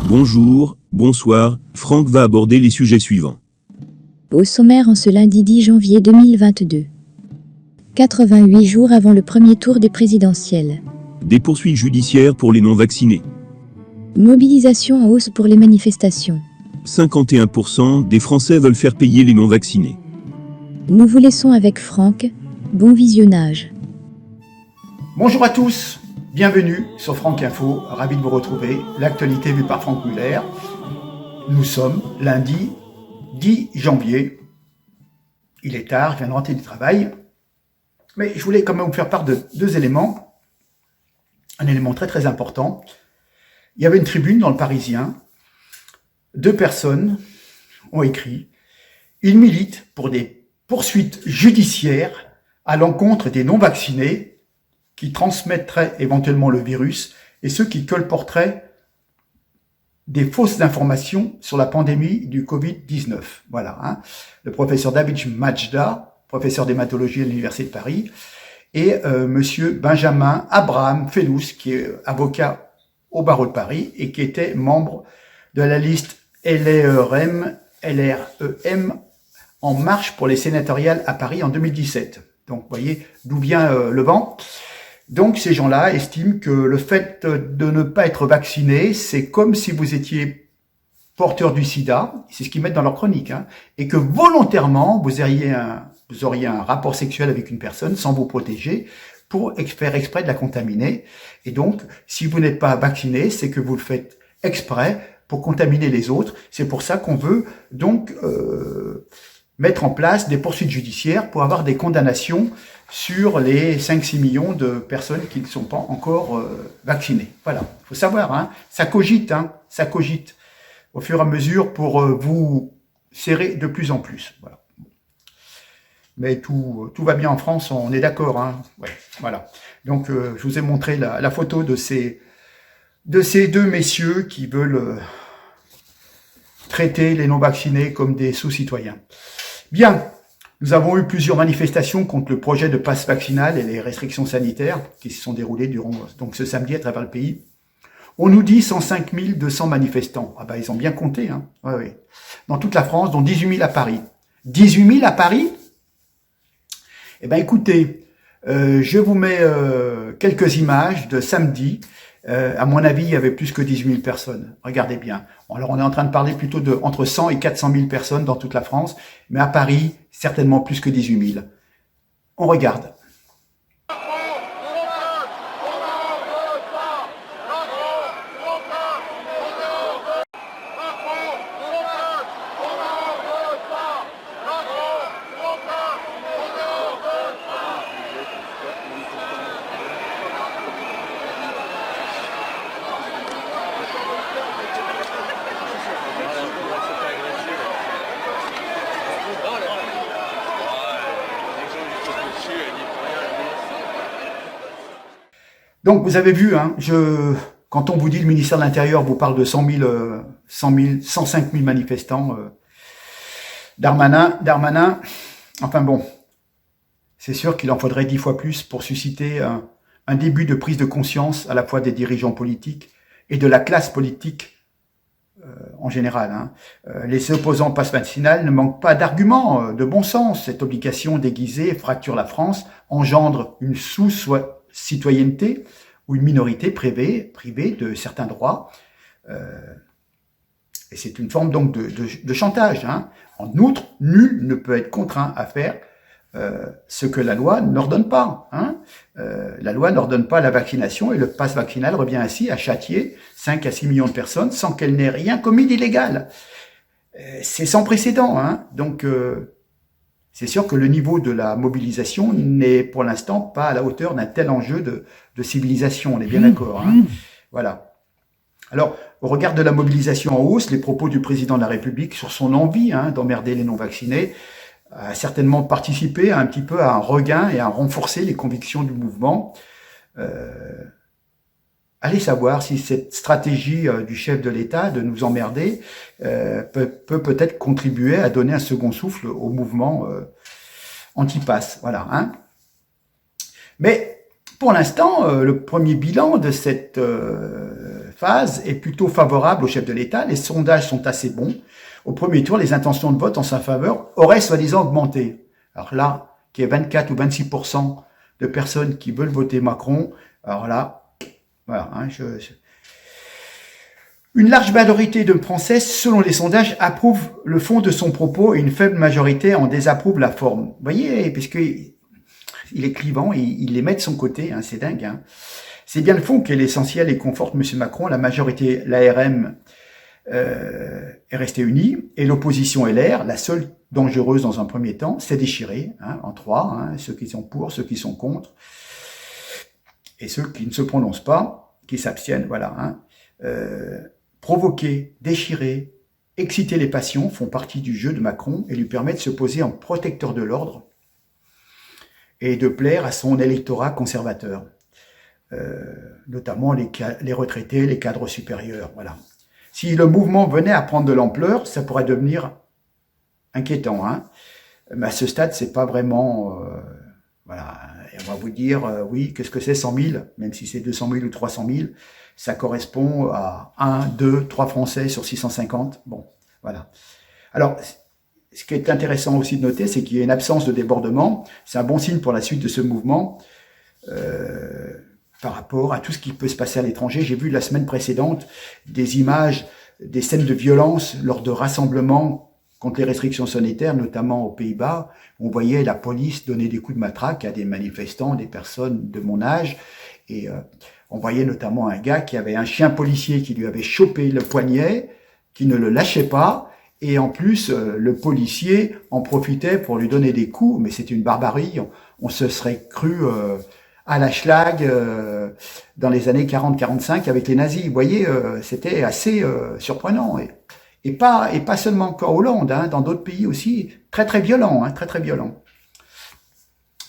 Bonjour, bonsoir, Franck va aborder les sujets suivants. Au sommaire en ce lundi 10 janvier 2022. 88 jours avant le premier tour des présidentielles. Des poursuites judiciaires pour les non-vaccinés. Mobilisation en hausse pour les manifestations. 51% des Français veulent faire payer les non-vaccinés. Nous vous laissons avec Franck. Bon visionnage. Bonjour à tous, bienvenue sur Franck Info, ravi de vous retrouver. L'actualité vue par Franck Muller. Nous sommes lundi 10 janvier. Il est tard, je viens de rentrer du travail. Mais je voulais quand même vous faire part de deux éléments. Un élément très très important. Il y avait une tribune dans le Parisien. Deux personnes ont écrit « Ils militent pour des poursuites judiciaires à l'encontre des non-vaccinés qui transmettraient éventuellement le virus et ceux qui colporteraient des fausses informations sur la pandémie du Covid-19. » Voilà. Le professeur David Majda, professeur d'hématologie à l'Université de Paris, et monsieur Benjamin Abraham Fellous, qui est avocat au barreau de Paris et qui était membre de la liste LREM En Marche pour les sénatoriales à Paris en 2017. Donc, vous voyez d'où vient le vent. Donc, ces gens-là estiment que le fait de ne pas être vacciné, c'est comme si vous étiez porteur du sida, c'est ce qu'ils mettent dans leur chronique, et que volontairement, vous auriez un rapport sexuel avec une personne sans vous protéger pour faire exprès de la contaminer. Et donc, si vous n'êtes pas vacciné, c'est que vous le faites exprès pour contaminer les autres. C'est pour ça qu'on veut donc mettre en place des poursuites judiciaires pour avoir des condamnations sur les 5-6 millions de personnes qui ne sont pas encore vaccinées. Voilà, il faut savoir, ça cogite, ça cogite au fur et à mesure pour vous serrer de plus en plus. Voilà. Mais tout va bien en France, on est d'accord. Ouais, voilà. Donc, je vous ai montré la photo de ces deux messieurs qui veulent traiter les non-vaccinés comme des sous-citoyens. Bien, nous avons eu plusieurs manifestations contre le projet de passe vaccinal et les restrictions sanitaires qui se sont déroulées durant ce samedi à travers le pays. On nous dit 105 200 manifestants. Ah ben, ils ont bien compté. Ouais. Dans toute la France, dont 18 000 à Paris. 18 000 à Paris ? Eh ben, écoutez, je vous mets quelques images de samedi. À mon avis, il y avait plus que 18 000 personnes. Regardez bien. Alors, on est en train de parler plutôt de entre 100 et 400 000 personnes dans toute la France. Mais à Paris, certainement plus que 18 000. On regarde. Donc, vous avez vu, quand on vous dit le ministère de l'Intérieur vous parle de 105 000 manifestants, Darmanin, enfin bon, c'est sûr qu'il en faudrait 10 fois plus pour susciter un début de prise de conscience à la fois des dirigeants politiques et de la classe politique en général. Les opposants au pass vaccinal ne manquent pas d'arguments de bon sens. Cette obligation déguisée fracture la France, engendre une sous-citoyenneté ou une minorité privée de certains droits. Et c'est une forme donc de chantage. En outre, nul ne peut être contraint à faire ce que la loi n'ordonne pas. La loi n'ordonne pas la vaccination et le pass vaccinal revient ainsi à châtier 5 à 6 millions de personnes sans qu'elles n'aient rien commis d'illégal. C'est sans précédent. Donc, c'est sûr que le niveau de la mobilisation n'est pour l'instant pas à la hauteur d'un tel enjeu de civilisation, on est bien d'accord. Voilà. Alors, au regard de la mobilisation en hausse, les propos du président de la République sur son envie d'emmerder les non-vaccinés a certainement participé un petit peu à un regain et à renforcer les convictions du mouvement. Allez savoir si cette stratégie du chef de l'État de nous emmerder peut peut-être contribuer à donner un second souffle au mouvement anti-pass. Voilà. Mais pour l'instant, le premier bilan de cette phase est plutôt favorable au chef de l'État. Les sondages sont assez bons. Au premier tour, les intentions de vote en sa faveur auraient soi-disant augmenté. Alors là, qu'il y ait 24 ou 26% de personnes qui veulent voter Macron, alors là, voilà. Hein, Une large majorité de Français, selon les sondages, approuvent le fond de son propos et une faible majorité en désapprouve la forme. Vous voyez, puisque il est clivant, il les met de son côté, hein, c'est dingue. Hein. C'est bien le fond qui est l'essentiel et conforte M. Macron. La majorité, l'ARM, est restée unie et l'opposition LR, la seule dangereuse dans un premier temps, s'est déchirée hein, en trois, hein, ceux qui sont pour, ceux qui sont contre et ceux qui ne se prononcent pas, qui s'abstiennent. Voilà. Hein. Provoquer, déchirer, exciter les passions font partie du jeu de Macron et lui permettent de se poser en protecteur de l'ordre et de plaire à son électorat conservateur, notamment les retraités, les cadres supérieurs. Voilà. Si le mouvement venait à prendre de l'ampleur, ça pourrait devenir inquiétant. Hein. Mais à ce stade, c'est pas vraiment... voilà. Et on va vous dire, oui, qu'est-ce que c'est 100 000, même si c'est 200 000 ou 300 000, ça correspond à 1, 2, 3 Français sur 650. Bon, voilà. Alors, ce qui est intéressant aussi de noter, c'est qu'il y a une absence de débordement. C'est un bon signe pour la suite de ce mouvement par rapport à tout ce qui peut se passer à l'étranger. J'ai vu la semaine précédente des images, des scènes de violence lors de rassemblements contre les restrictions sanitaires, notamment aux Pays-Bas. On voyait la police donner des coups de matraque à des manifestants, des personnes de mon âge. Et on voyait notamment un gars qui avait un chien policier qui lui avait chopé le poignet, qui ne le lâchait pas. Et en plus, le policier en profitait pour lui donner des coups. Mais c'était une barbarie. On se serait cru à la Schlag dans les années 40-45 avec les nazis. Vous voyez, c'était assez surprenant. Et pas seulement qu'en Hollande, hein, dans d'autres pays aussi, très très violent, hein, très très violent.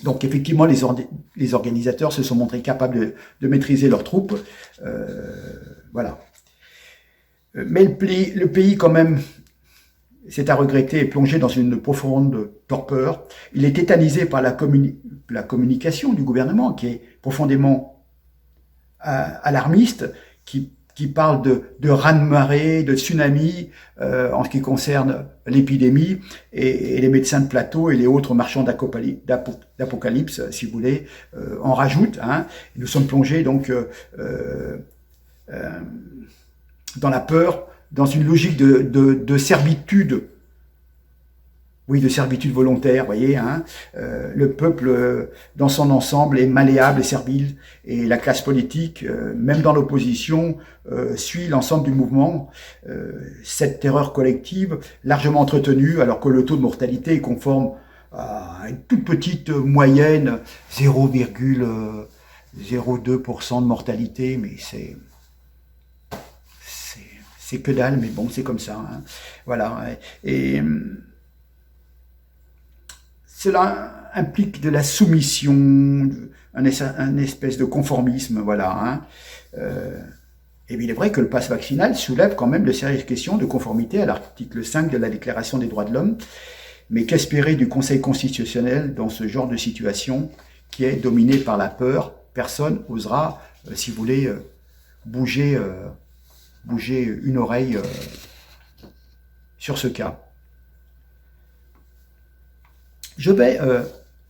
Donc effectivement, les organisateurs se sont montrés capables de maîtriser leurs troupes. Voilà. Mais le pays quand même, c'est à regretter, est plongé dans une profonde torpeur. Il est tétanisé par la communication du gouvernement, qui est profondément alarmiste, qui parle de raz-de-marée, de tsunami en ce qui concerne l'épidémie, et les médecins de plateau et les autres marchands d'apocalypse, si vous voulez, en rajoutent. Hein. Nous sommes plongés donc dans la peur, dans une logique de servitude, oui, de servitude volontaire, voyez. Hein. Le peuple, dans son ensemble, est malléable et servile, et la classe politique, même dans l'opposition, suit l'ensemble du mouvement. Cette terreur collective, largement entretenue, alors que le taux de mortalité est conforme à une toute petite moyenne, 0,02% de mortalité, mais c'est que dalle, mais bon, c'est comme ça. Hein. Voilà. Et cela implique de la soumission, un espèce de conformisme, voilà. Hein. Et il est vrai que le pass vaccinal soulève quand même de sérieuses questions de conformité à l'article 5 de la Déclaration des droits de l'homme. Mais qu'espérer du Conseil constitutionnel dans ce genre de situation qui est dominée par la peur? Personne n'osera, si vous voulez, bouger une oreille sur ce cas. Je vais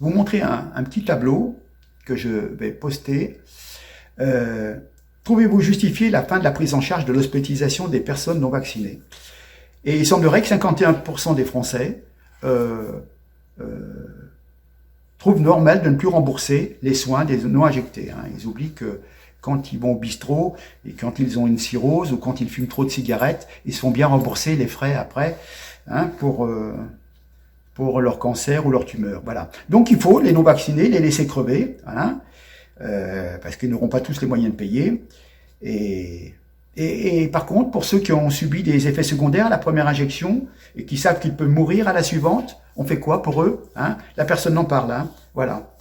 vous montrer un petit tableau que je vais poster. Pouvez-vous justifier la fin de la prise en charge de l'hospitalisation des personnes non vaccinées? Et il semblerait que 51% des Français trouvent normal de ne plus rembourser les soins des non-injectés. Hein. Ils oublient que quand ils vont au bistrot et quand ils ont une cirrhose ou quand ils fument trop de cigarettes, ils se font bien rembourser les frais après, hein, pour leur cancer ou leur tumeur. Voilà. Donc il faut les non-vaccinés, les laisser crever, hein, parce qu'ils n'auront pas tous les moyens de payer. Et par contre, pour ceux qui ont subi des effets secondaires à la première injection et qui savent qu'ils peuvent mourir à la suivante, on fait quoi pour eux, hein? La personne n'en parle. Hein, voilà.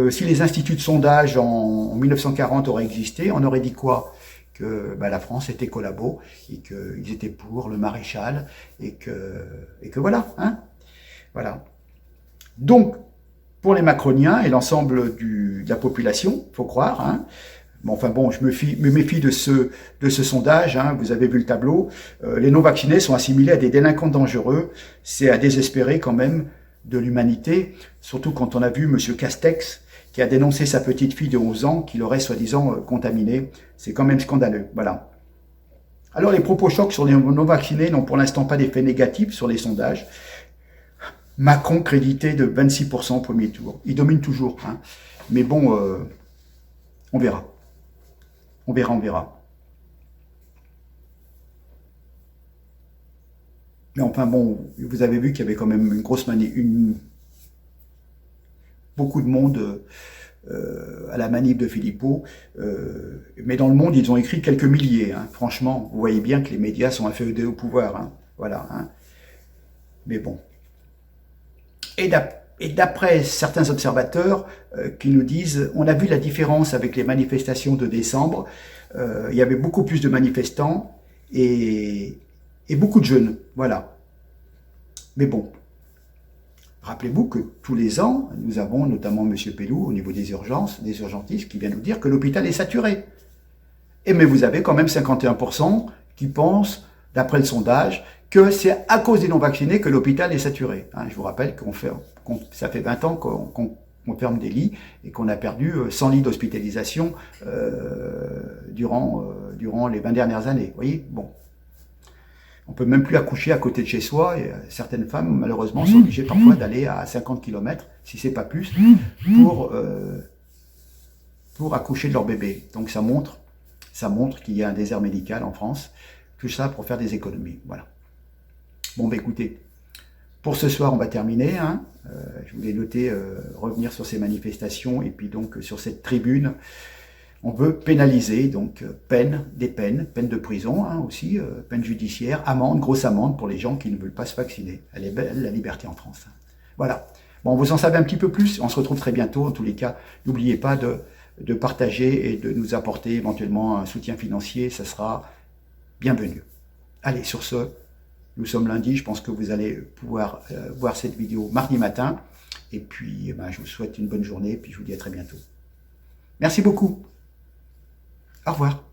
Si les instituts de sondage en 1940 auraient existé, on aurait dit quoi? Que la France était collabo et qu'ils étaient pour le maréchal et que voilà. Hein, voilà. Donc, pour les macroniens et l'ensemble de la population, faut croire, hein, Bon, enfin bon, je me méfie de ce sondage, hein, vous avez vu le tableau. Les non-vaccinés sont assimilés à des délinquants dangereux. C'est à désespérer quand même de l'humanité, surtout quand on a vu M. Castex, qui a dénoncé sa petite fille de 11 ans, qui l'aurait soi-disant contaminée. C'est quand même scandaleux, voilà. Alors les propos chocs sur les non-vaccinés n'ont pour l'instant pas d'effet négatif sur les sondages. Macron crédité de 26% au premier tour. Il domine toujours, hein. Mais bon, on verra. On verra. Mais enfin bon, vous avez vu qu'il y avait quand même une grosse beaucoup de monde à la manip de Philippot. Mais dans le monde, ils ont écrit quelques milliers. Hein. Franchement, vous voyez bien que les médias sont inféodés au pouvoir. Hein. Voilà. Hein. Mais bon. Et d'après certains observateurs qui nous disent, on a vu la différence avec les manifestations de décembre, il y avait beaucoup plus de manifestants et beaucoup de jeunes, voilà. Mais bon, rappelez-vous que tous les ans, nous avons notamment M. Pelloux au niveau des urgences, des urgentistes, qui vient nous dire que l'hôpital est saturé. Mais vous avez quand même 51% qui pensent, d'après le sondage, que c'est à cause des non-vaccinés que l'hôpital est saturé. Hein, je vous rappelle ça fait 20 ans qu'on ferme des lits et qu'on a perdu 100 lits d'hospitalisation durant les 20 dernières années. Vous voyez, bon. On peut même plus accoucher à côté de chez soi et certaines femmes, malheureusement, sont obligées parfois d'aller à 50 km, si c'est pas plus, pour accoucher de leur bébé. Donc ça montre qu'il y a un désert médical en France. Tout ça pour faire des économies. Voilà. Bon, bah écoutez, pour ce soir, on va terminer. Hein. Je voulais noter, revenir sur ces manifestations et puis donc sur cette tribune. On veut pénaliser, donc peine de prison hein, aussi, peine judiciaire, amende, grosse amende pour les gens qui ne veulent pas se vacciner. Elle est belle, la liberté en France. Voilà. Bon, vous en savez un petit peu plus. On se retrouve très bientôt. En tous les cas, n'oubliez pas de partager et de nous apporter éventuellement un soutien financier. Ça sera bienvenu. Allez, sur ce, nous sommes lundi. Je pense que vous allez pouvoir voir cette vidéo mardi matin. Et puis, je vous souhaite une bonne journée. Et puis, je vous dis à très bientôt. Merci beaucoup. Au revoir.